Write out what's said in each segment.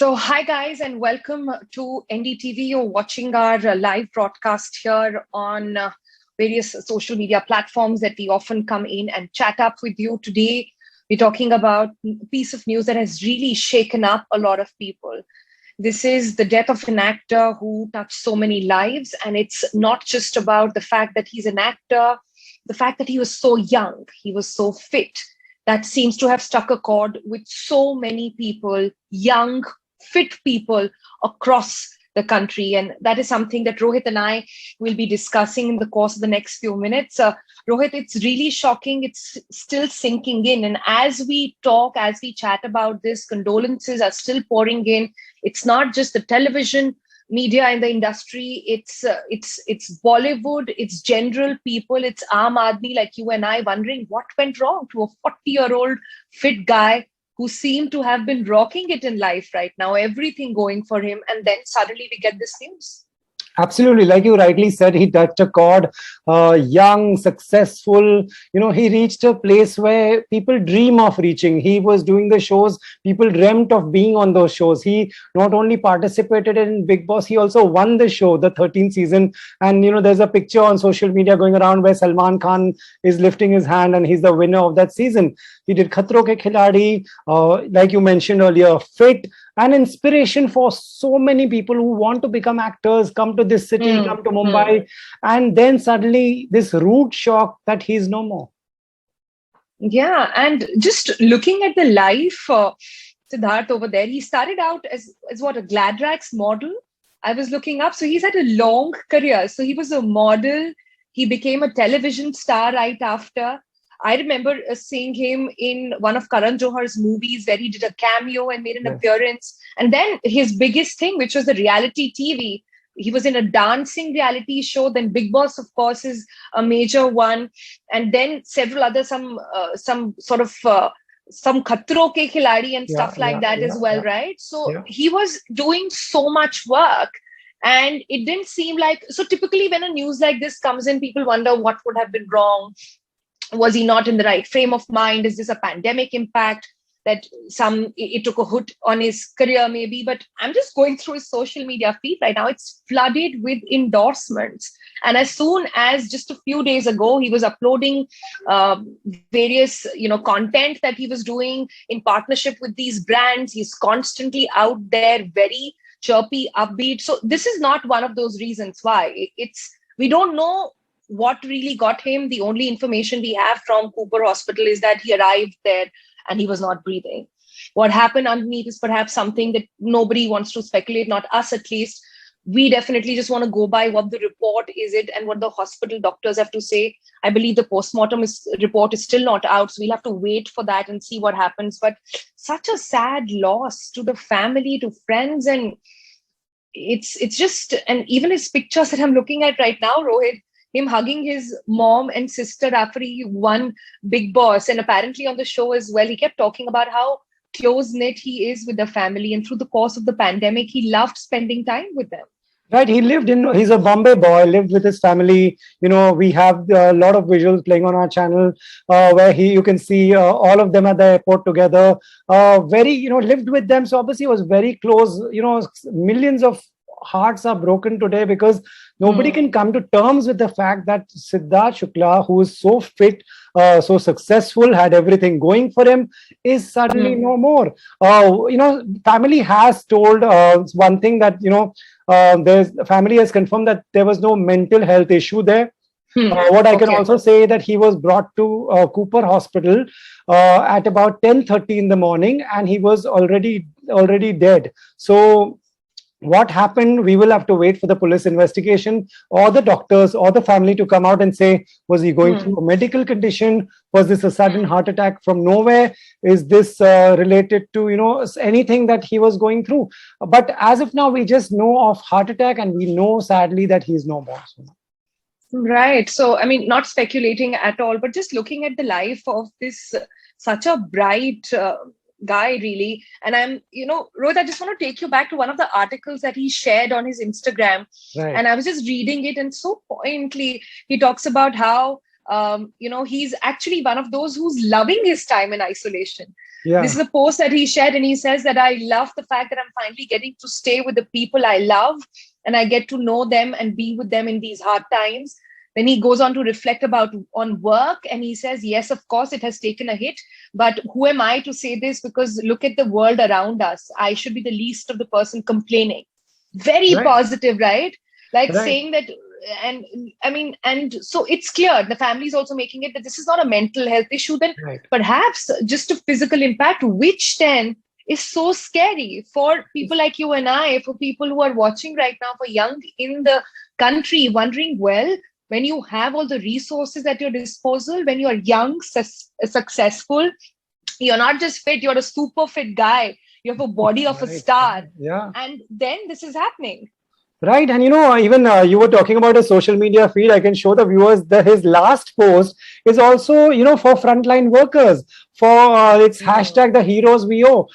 Hi guys, and welcome to NDTV. You're watching our live broadcast here on various social media platforms that we often come in and chat up with you. Today, we're talking about a piece of news that has really shaken up a lot of people. This is the death of an actor who touched so many lives, and it's not just about the fact that he's an actor, the fact that he was so young, he was so fit. That seems to have struck a chord with so many people, young, fit people across the country. And that is something that Rohit and I will be discussing in the course of the next few minutes. Rohit, it's really shocking. It's still sinking in. And as we talk, as we chat about this, condolences are still pouring in. It's not just the television media in the industry. It's Bollywood, it's general people, it's Aam Aadmi like you and I wondering what went wrong to a 40-year-old fit guy who seemed to have been rocking it in life right now, everything going for him. And then suddenly we get this news. Absolutely. Like you rightly said, he touched a chord, young, successful. He reached a place where people dream of reaching. He was doing the shows. People dreamt of being on those shows. He not only participated in Big Boss, he also won the show, the 13th season. And, there's a picture on social media going around where Salman Khan is lifting his hand and he's the winner of that season. He did Khatro Ke Khiladi, like you mentioned earlier, fit, an inspiration for so many people who want to become actors, come to this city, come to Mumbai, and then suddenly this rude shock that he's no more. Yeah, and just looking at the life, Sidharth over there, he started out as what, a Gladrax model. I was looking up. So he's had a long career. So he was a model. He became a television star right after. I remember seeing him in one of Karan Johar's movies where he did a cameo and made an appearance. And then his biggest thing, which was the reality TV. He was in a dancing reality show. Then Big Boss, of course, is a major one. And then several other, some Khatro Ke Khiladi and stuff like that as well, right? So he was doing so much work. And it didn't seem like, so typically when a news like this comes in, people wonder what would have been wrong. Was he not in the right frame of mind? Is this a pandemic impact that it took a hit on his career maybe? But I'm just going through his social media feed right now. It's flooded with endorsements. And as soon as just a few days ago, he was uploading various, content that he was doing in partnership with these brands. He's constantly out there, very chirpy, upbeat. So this is not one of those reasons why. We don't know what really got him. The only information we have from Cooper Hospital is that he arrived there and he was not breathing. What happened underneath is perhaps something that nobody wants to speculate, not us at least. We definitely just want to go by what the report is and what the hospital doctors have to say. I believe the postmortem report is still not out, so we'll have to wait for that and see what happens. But such a sad loss to the family, to friends, and it's just, and even his pictures that I'm looking at right now, Rohit, him hugging his mom and sister after he won Big Boss. And apparently on the show as well, he kept talking about how close-knit he is with the family. And through the course of the pandemic, he loved spending time with them. Right. He's a Bombay boy, lived with his family. We have a lot of visuals playing on our channel where you can see all of them at the airport together. Lived with them. So obviously was very close. Millions of hearts are broken today because nobody can come to terms with the fact that Sidharth Shukla, who is so fit, so successful, had everything going for him, is suddenly no more. Family has told one thing that, the family has confirmed that there was no mental health issue there. What I can also say that he was brought to Cooper Hospital at about 10:30 in the morning and he was already dead. So what happened, we will have to wait for the police investigation or the doctors or the family to come out and say, was he going through a medical condition? Was this a sudden heart attack from nowhere? Is this related to, anything that he was going through? But as of now, we just know of heart attack and we know sadly that he's no more. Right. So, I mean, not speculating at all, but just looking at the life of this such a bright guy, really. And Rohit, I just want to take you back to one of the articles that he shared on his Instagram. Right. And I was just reading it, and so poignantly, he talks about how, he's actually one of those who's loving his time in isolation. This is a post that he shared, and he says that I love the fact that I'm finally getting to stay with the people I love, and I get to know them and be with them in these hard times. Then he goes on to reflect on work, and he says, yes, of course, it has taken a hit, but who am I to say this? Because look at the world around us. I should be the least of the person complaining. Very positive, right? Like saying that, and I mean, and so it's clear the family is also making it that this is not a mental health issue, then perhaps just a physical impact, which then is so scary for people like you and I, for people who are watching right now, for young in the country, wondering, well, when you have all the resources at your disposal, when you are young, successful, you're not just fit, you're a super fit guy, you have a body of a star. And then this is happening. Right. And, even you were talking about a social media feed. I can show the viewers that his last post is also, for frontline workers, for it's hashtag the heroes we owe.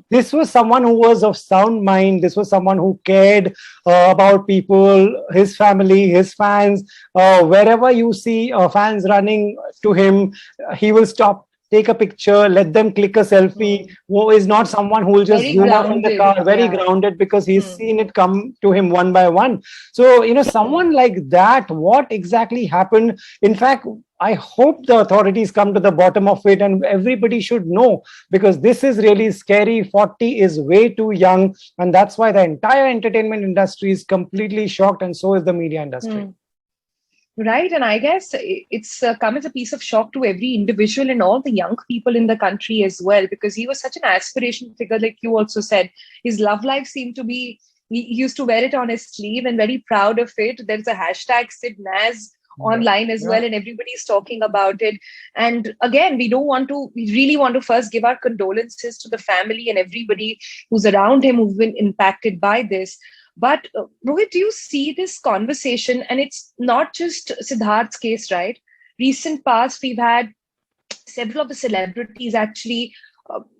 This was someone who was of sound mind. This was someone who cared about people, his family, his fans. Wherever you see fans running to him, he will stop, take a picture, let them click a selfie. Who is not someone who will just zoom out from the car, very grounded, because he's seen it come to him one by one. So, someone like that, what exactly happened? In fact, I hope the authorities come to the bottom of it, and everybody should know, because this is really scary. 40 is way too young, and that's why the entire entertainment industry is completely shocked, and so is the media industry. Right. And I guess it's come as a piece of shock to every individual and all the young people in the country as well, because he was such an aspirational figure, like you also said. His love life seemed to be, he used to wear it on his sleeve and very proud of it. There's a hashtag Sid Naz online as well, and everybody's talking about it. And again, we really want to first give our condolences to the family and everybody who's around him who've been impacted by this. But Rohit, do you see this conversation? And it's not just Sidharth's case, right? Recent past, we've had several of the celebrities actually,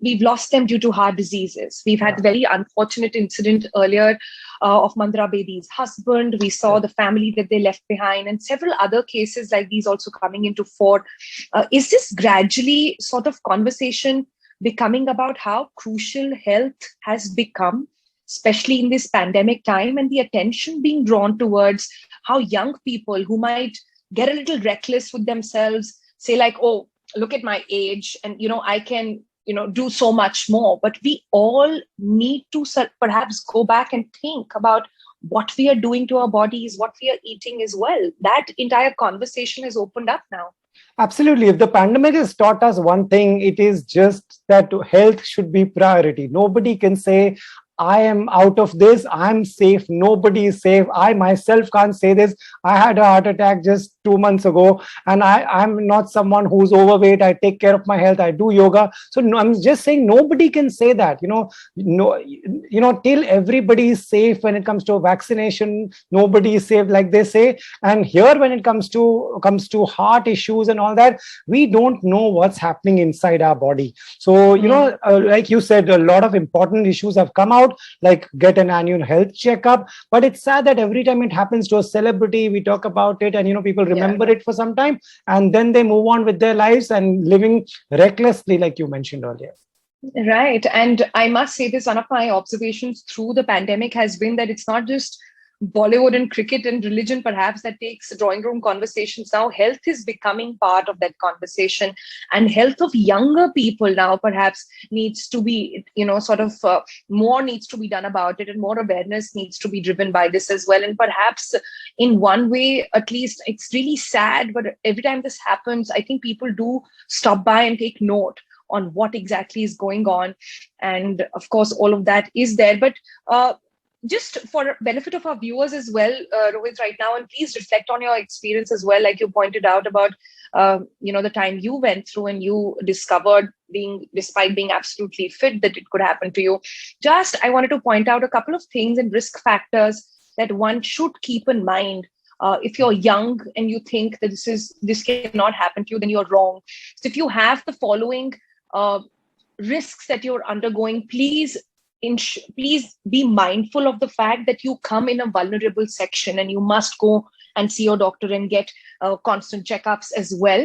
we've lost them due to heart diseases. We've had the very unfortunate incident earlier of Mandra Bedi's husband. We saw the family that they left behind, and several other cases like these also coming into fore. Is this gradually sort of conversation becoming about how crucial health has become, especially in this pandemic time, and the attention being drawn towards how young people who might get a little reckless with themselves say like, oh, look at my age and, I can, do so much more. But we all need to perhaps go back and think about what we are doing to our bodies, what we are eating as well. That entire conversation has opened up now. Absolutely. If the pandemic has taught us one thing, it is just that health should be priority. Nobody can say, I am out of this, I'm safe, nobody is safe. I myself can't say this. I had a heart attack just 2 months ago, and I'm not someone who's overweight. I take care of my health, I do yoga. So no, I'm just saying nobody can say that. Till everybody is safe when it comes to vaccination, nobody is safe, like they say. And here, when it comes to heart issues and all that, we don't know what's happening inside our body. So like you said, a lot of important issues have come out, like get an annual health checkup. But it's sad that every time it happens to a celebrity, we talk about it, and people remember it for some time, and then they move on with their lives and living recklessly, like you mentioned earlier. Right. And I must say this, one of my observations through the pandemic has been that it's not just Bollywood and cricket and religion perhaps that takes drawing room conversations. Now health is becoming part of that conversation, and health of younger people now perhaps needs to be, more needs to be done about it, and more awareness needs to be driven by this as well. And perhaps in one way, at least, it's really sad, but every time this happens, I think people do stop by and take note on what exactly is going on. And of course, all of that is there. But just for benefit of our viewers as well, Rohit, right now, and please reflect on your experience as well, like you pointed out about, the time you went through and you discovered despite being absolutely fit, that it could happen to you. Just, I wanted to point out a couple of things and risk factors that one should keep in mind. If you're young and you think that this cannot happen to you, then you're wrong. So if you have the following risks that you're undergoing, please be mindful of the fact that you come in a vulnerable section, and you must go and see your doctor and get constant checkups as well.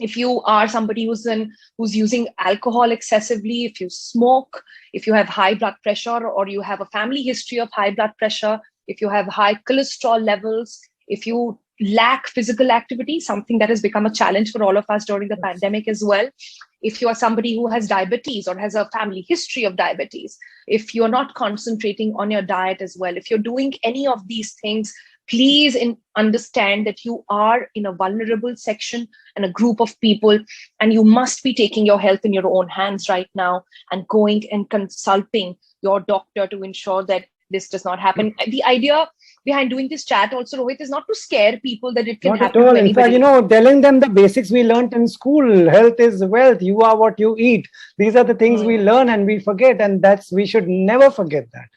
If you are somebody who's using alcohol excessively, if you smoke, if you have high blood pressure, or you have a family history of high blood pressure, if you have high cholesterol levels, if you lack physical activity, something that has become a challenge for all of us during the pandemic as well. If you are somebody who has diabetes or has a family history of diabetes, if you're not concentrating on your diet as well, if you're doing any of these things, please understand that you are in a vulnerable section and a group of people, and you must be taking your health in your own hands right now and going and consulting your doctor to ensure that this does not happen. The idea behind doing this chat also, Rohit, is not to scare people that it can not happen at all. to anybody. In fact, telling them the basics we learned in school. Health is wealth. You are what you eat. These are the things we learn and we forget, and we should never forget that.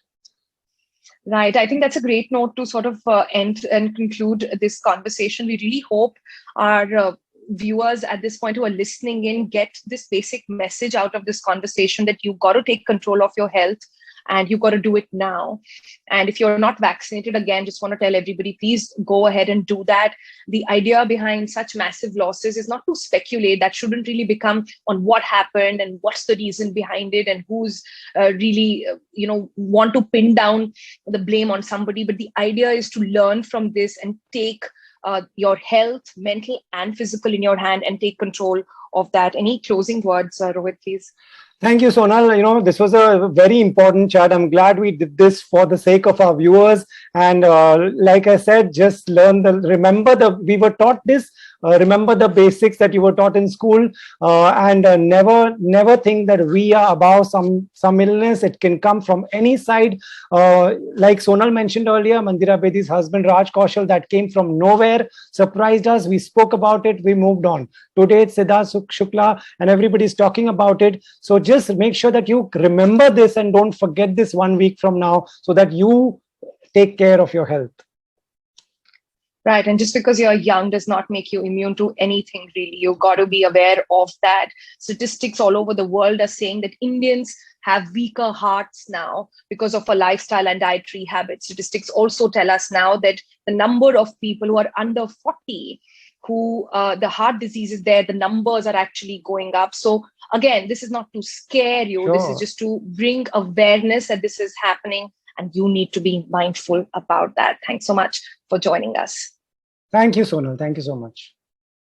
Right. I think that's a great note to sort of end and conclude this conversation. We really hope our viewers at this point who are listening in get this basic message out of this conversation, that you've got to take control of your health and you've got to do it now. And if you're not vaccinated, again, just want to tell everybody, please go ahead and do that. The idea behind such massive losses is not to speculate. That shouldn't really become on what happened and what's the reason behind it and who's really, want to pin down the blame on somebody. But the idea is to learn from this and take your health, mental and physical, in your hand and take control of that. Any closing words, Rohit, please? Thank you, Sonal. This was a very important chat. I'm glad we did this for the sake of our viewers. And like I said, just we were taught this. Remember the basics that you were taught in school, and never think that we are above some illness. It can come from any side. Like Sonal mentioned earlier, Mandira Bedi's husband, Raj Kaushal, that came from nowhere, surprised us. We spoke about it. We moved on. Today, it's Sidharth Shukla, and everybody's talking about it. So just make sure that you remember this and don't forget this 1 week from now, so that you take care of your health. Right. And just because you're young does not make you immune to anything, really. You've got to be aware of that. Statistics all over the world are saying that Indians have weaker hearts now because of a lifestyle and dietary habits. Statistics also tell us now that the number of people who are under 40 who the heart disease is there, the numbers are actually going up. So again, this is not to scare you. Sure. This is just to bring awareness that this is happening, and you need to be mindful about that. Thanks so much for joining us. Thank you, Sonal. Thank you so much.